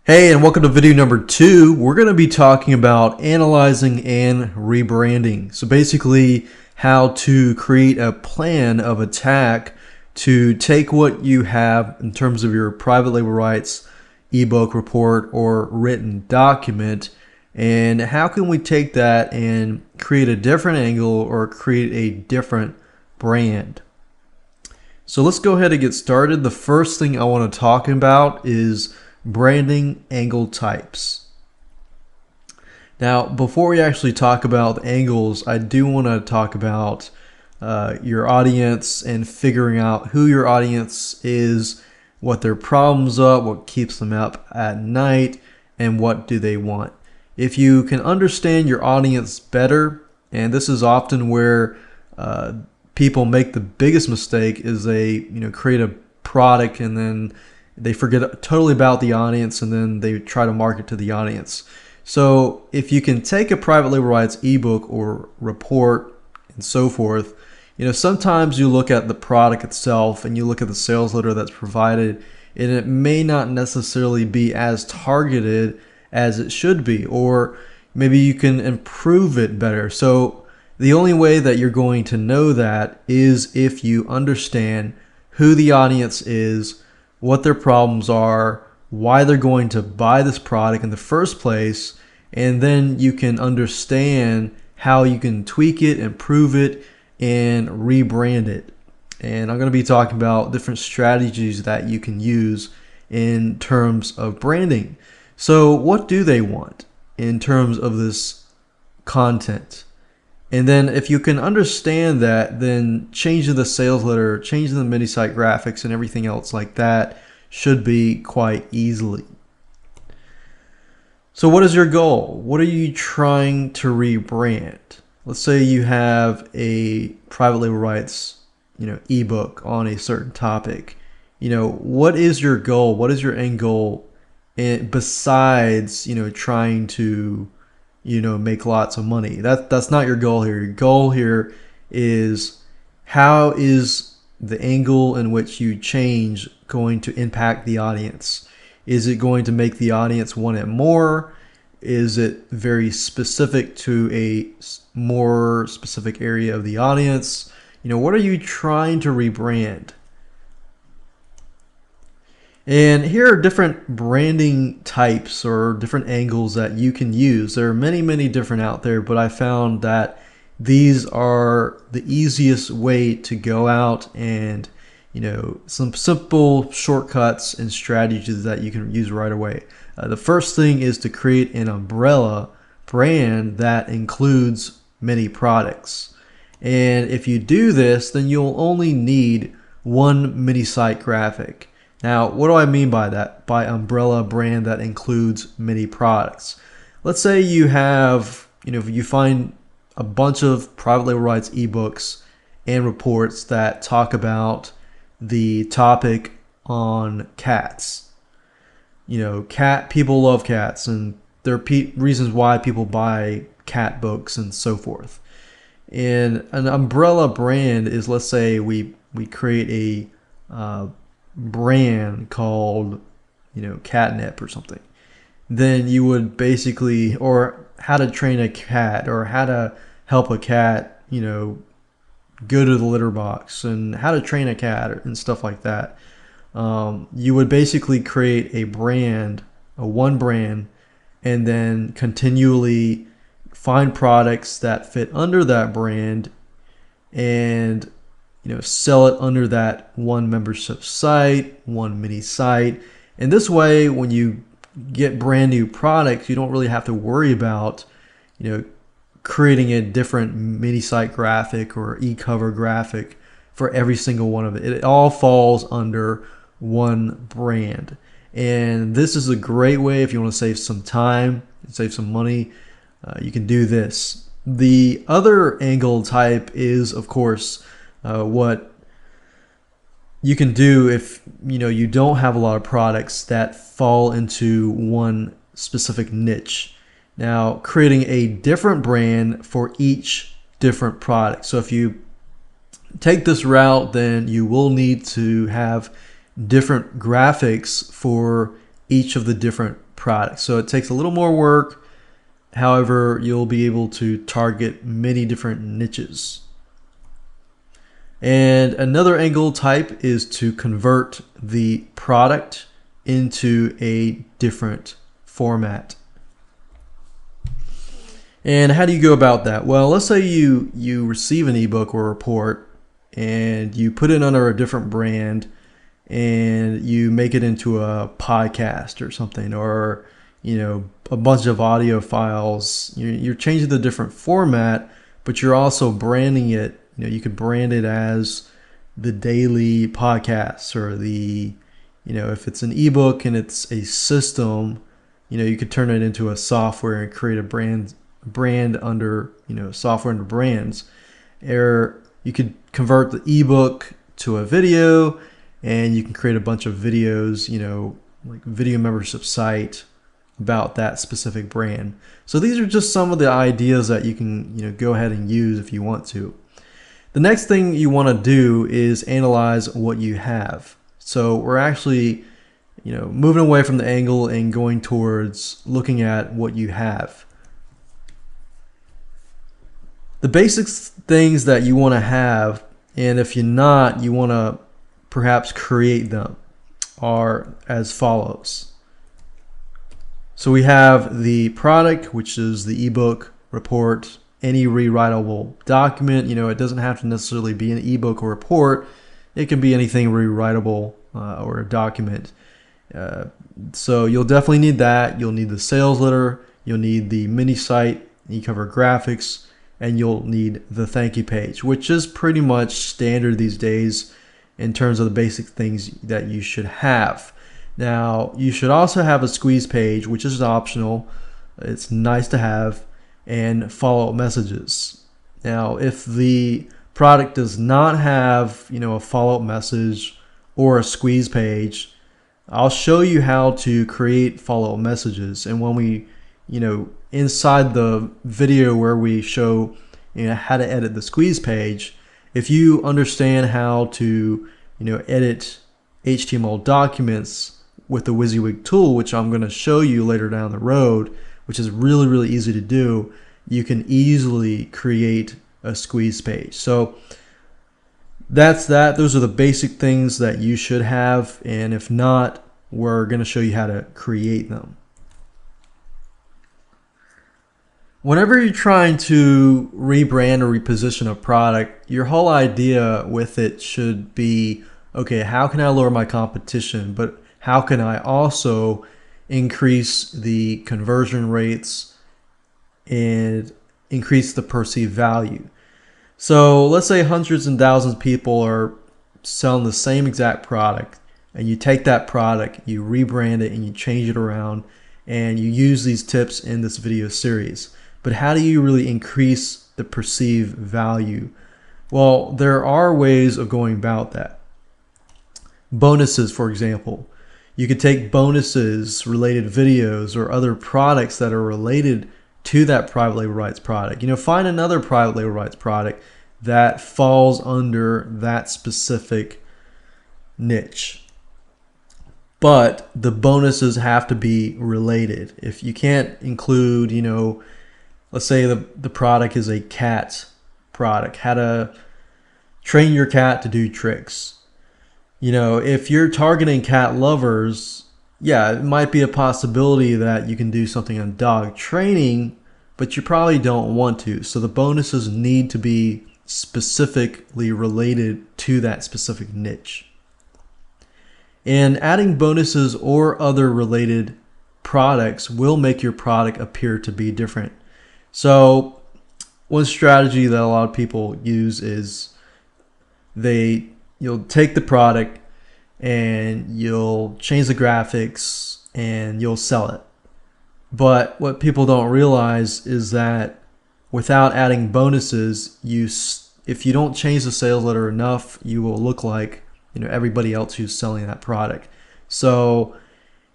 Hey, and welcome to video number 2. We're going to be talking about analyzing and rebranding. So basically how to create a plan of attack to take what you have in terms of your private label rights, ebook, report, or written document, and how can we take that and create a different angle or create a different brand. So let's go ahead and get started. The first thing I want to talk about is branding angle types. Now, before we actually talk about the angles, I do want to talk about your audience and figuring out who your audience is, what their problems are, what keeps them up at night, and what do they want. If you can understand your audience better, and this is often where people make the biggest mistake, is they create a product and then they forget totally about the audience and then they try to market to the audience. So if you can take a private label rights ebook or report and so forth, sometimes you look at the product itself and you look at the sales letter that's provided, and it may not necessarily be as targeted as it should be, or maybe you can improve it better. So the only way that you're going to know that is if you understand who the audience is, what their problems are, why they're going to buy this product in the first place, and then you can understand how you can tweak it, improve it, and rebrand it. And I'm going to be talking about different strategies that you can use in terms of branding. So what do they want in terms of this content? And then if you can understand that, then changing the sales letter, changing the mini site graphics and everything else like that should be quite easily. So what is your goal? What are you trying to rebrand? Let's say you have a private label rights, ebook on a certain topic. What is your goal? What is your end goal? And besides, trying to make lots of money. That's not your goal here. Your goal here is how is the angle in which you change going to impact the audience? Is it going to make the audience want it more? Is it very specific to a more specific area of the audience? What are you trying to rebrand? And here are different branding types or different angles that you can use. There are many, many different out there, but I found that these are the easiest way to go out and, some simple shortcuts and strategies that you can use right away. The first thing is to create an umbrella brand that includes many products. And if you do this, then you'll only need one mini site graphic. Now, what do I mean by that? By umbrella brand that includes many products. Let's say you have, you find a bunch of private label rights ebooks and reports that talk about the topic on cats. People love cats, and there are reasons why people buy cat books and so forth. And an umbrella brand is, let's say we create a brand called catnip or something. Then you would basically, or how to train a cat, or how to help a cat go to the litter box, and how to train a cat and stuff like that. You would basically create a brand, one brand, and then continually find products that fit under that brand and sell it under that one membership site, one mini site. And this way, when you get brand new products, you don't really have to worry about, creating a different mini site graphic or e-cover graphic for every single one of it. It all falls under one brand. And this is a great way if you want to save some time, save some money, you can do this. The other angle type is, of course, what you can do if you don't have a lot of products that fall into one specific niche. Now, creating a different brand for each different product. So if you take this route, then you will need to have different graphics for each of the different product. So it takes a little more work. However, you'll be able to target many different niches. And another angle type is to convert the product into a different format. And how do you go about that? Well, let's say you receive an ebook or report and you put it under a different brand and you make it into a podcast or something, or a bunch of audio files. You're changing the different format, but you're also branding it. You could brand it as the daily podcast, or if it's an ebook and it's a system, you could turn it into a software and create a brand under software under brands. Or you could convert the ebook to a video, and you can create a bunch of videos, like video membership site about that specific brand. So these are just some of the ideas that you can go ahead and use if you want to. The next thing you want to do is analyze what you have. So we're actually moving away from the angle and going towards looking at what you have. The basic things that you want to have, and if you're not, you want to perhaps create them, are as follows. So we have the product, which is the ebook, report, any rewritable document. It doesn't have to necessarily be an ebook or report. It can be anything rewritable or a document. So you'll definitely need that. You'll need the sales letter. You'll need the mini site. You cover graphics, and you'll need the thank you page, which is pretty much standard these days in terms of the basic things that you should have. Now, you should also have a squeeze page, which is optional. It's nice to have, and follow-up messages. Now, if the product does not have, a follow-up message or a squeeze page, I'll show you how to create follow-up messages. And when we, inside the video where we show, how to edit the squeeze page, if you understand how to, edit HTML documents with the WYSIWYG tool, which I'm going to show you later down the road, which is really, really easy to do, you can easily create a squeeze page. So that's that. Those are the basic things that you should have. And if not, we're going to show you how to create them. Whenever you're trying to rebrand or reposition a product, your whole idea with it should be, okay, how can I lower my competition? But how can I also increase the conversion rates and increase the perceived value? So let's say hundreds and thousands of people are selling the same exact product, and you take that product, you rebrand it, and you change it around, and you use these tips in this video series. But how do you really increase the perceived value? Well, there are ways of going about that. Bonuses, for example. You could take bonuses, related videos, or other products that are related to that private label rights product. Find another private label rights product that falls under that specific niche. But the bonuses have to be related. If you can't include, let's say the product is a cat product, how to train your cat to do tricks. If you're targeting cat lovers, yeah, it might be a possibility that you can do something on dog training, but you probably don't want to. So the bonuses need to be specifically related to that specific niche. And adding bonuses or other related products will make your product appear to be different. So one strategy that a lot of people use is you'll take the product and you'll change the graphics and you'll sell it. But what people don't realize is that without adding bonuses, if you don't change the sales letter enough, you will look like everybody else who's selling that product. So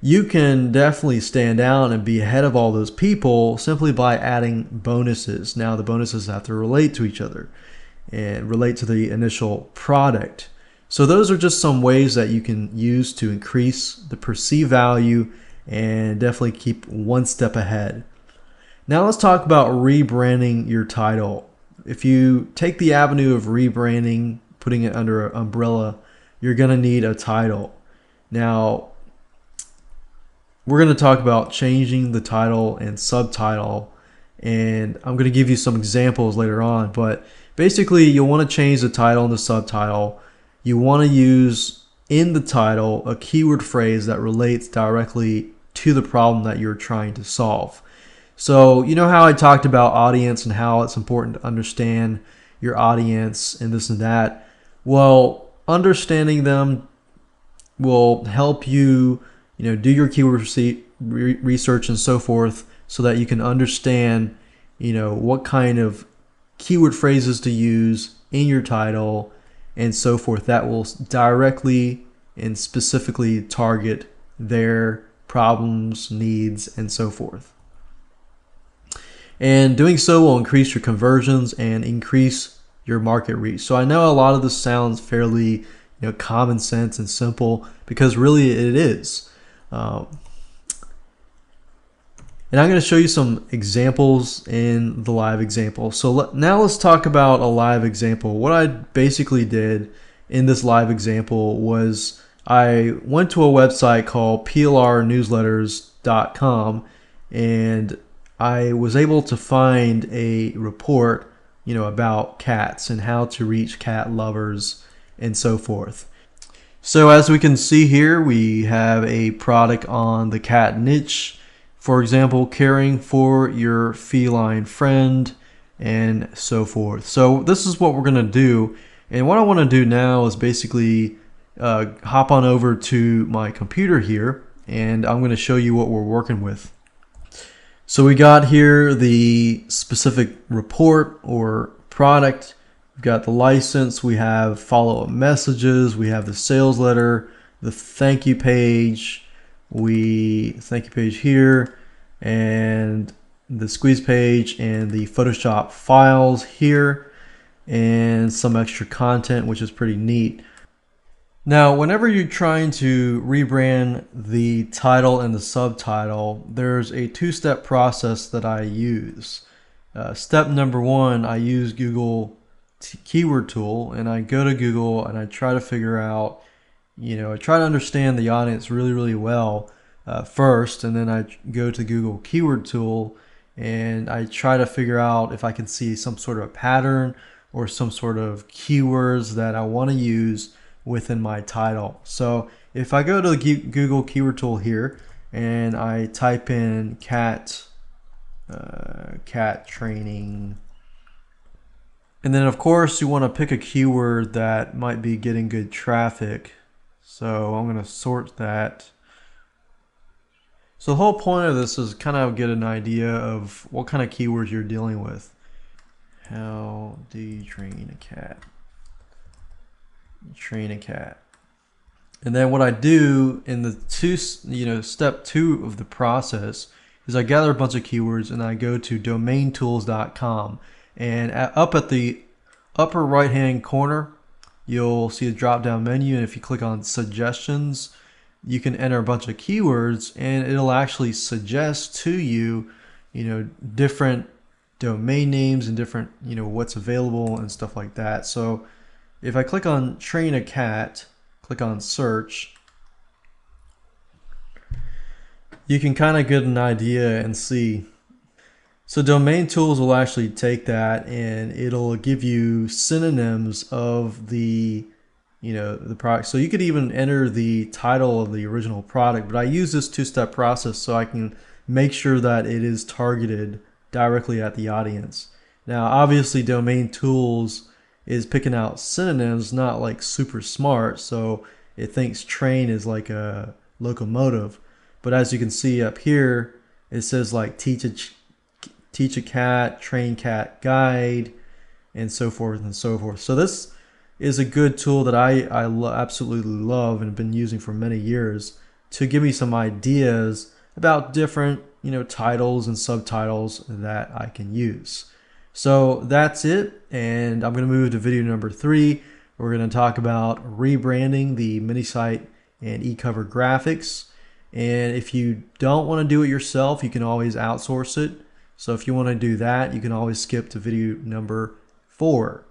you can definitely stand out and be ahead of all those people simply by adding bonuses. Now the bonuses have to relate to each other and relate to the initial product. So those are just some ways that you can use to increase the perceived value and definitely keep one step ahead. Now let's talk about rebranding your title. If you take the avenue of rebranding, putting it under an umbrella, you're going to need a title. Now, we're going to talk about changing the title and subtitle, and I'm going to give you some examples later on, but basically you'll want to change the title and the subtitle. You want to use in the title a keyword phrase that relates directly to the problem that you're trying to solve. So you know how I talked about audience and how it's important to understand your audience and this and that? Well, understanding them will help you, do your keyword research and so forth, so that you can understand, what kind of keyword phrases to use in your title and so forth that will directly and specifically target their problems, needs, and so forth. And doing so will increase your conversions and increase your market reach. So I know a lot of this sounds fairly common sense and simple, because really it is. And I'm going to show you some examples in the live example. So now let's talk about a live example. What I basically did in this live example was I went to a website called plrnewsletters.com, and I was able to find a report, about cats and how to reach cat lovers and so forth. So as we can see here, we have a product on the cat niche. For example, caring for your feline friend and so forth. So this is what we're going to do. And what I want to do now is basically hop on over to my computer here, and I'm going to show you what we're working with. So we got here the specific report or product. We've got the license. We have follow-up messages. We have the sales letter, the thank you page. Thank you page here, and the squeeze page, and the Photoshop files here, and some extra content, which is pretty neat. Now, whenever you're trying to rebrand the title and the subtitle, there's a two-step process that I use. Step number one, I use Google keyword tool, and I go to Google and I try to figure out, I try to understand the audience really, really well first, and then I go to Google keyword tool and I try to figure out if I can see some sort of a pattern or some sort of keywords that I want to use within my title. So if I go to the Google keyword tool here and I type in cat training, and then of course you want to pick a keyword that might be getting good traffic. So I'm going to sort that. So the whole point of this is kind of get an idea of what kind of keywords you're dealing with. How do you train a cat? Train a cat. And then what I do in the step two of the process is I gather a bunch of keywords and I go to domaintools.com, and up at the upper right hand corner you'll see a drop down menu, and if you click on suggestions you can enter a bunch of keywords and it'll actually suggest to you different domain names and different what's available and stuff like that. So if I click on train a cat, click on search, you can kind of get an idea and see. So domain tools will actually take that and it'll give you synonyms of the the product. So you could even enter the title of the original product, but I use this two-step process so I can make sure that it is targeted directly at the audience. Now obviously domain tools is picking out synonyms, not like super smart, so it thinks train is like a locomotive. But as you can see up here, it says like teach a cat, train cat guide, and so forth and so forth. So this is a good tool that I absolutely love and have been using for many years to give me some ideas about different titles and subtitles that I can use. So that's it, and I'm going to move to video number 3. We're going to talk about rebranding the mini site and e-cover graphics. And if you don't want to do it yourself, you can always outsource it. So if you want to do that, you can always skip to video number 4.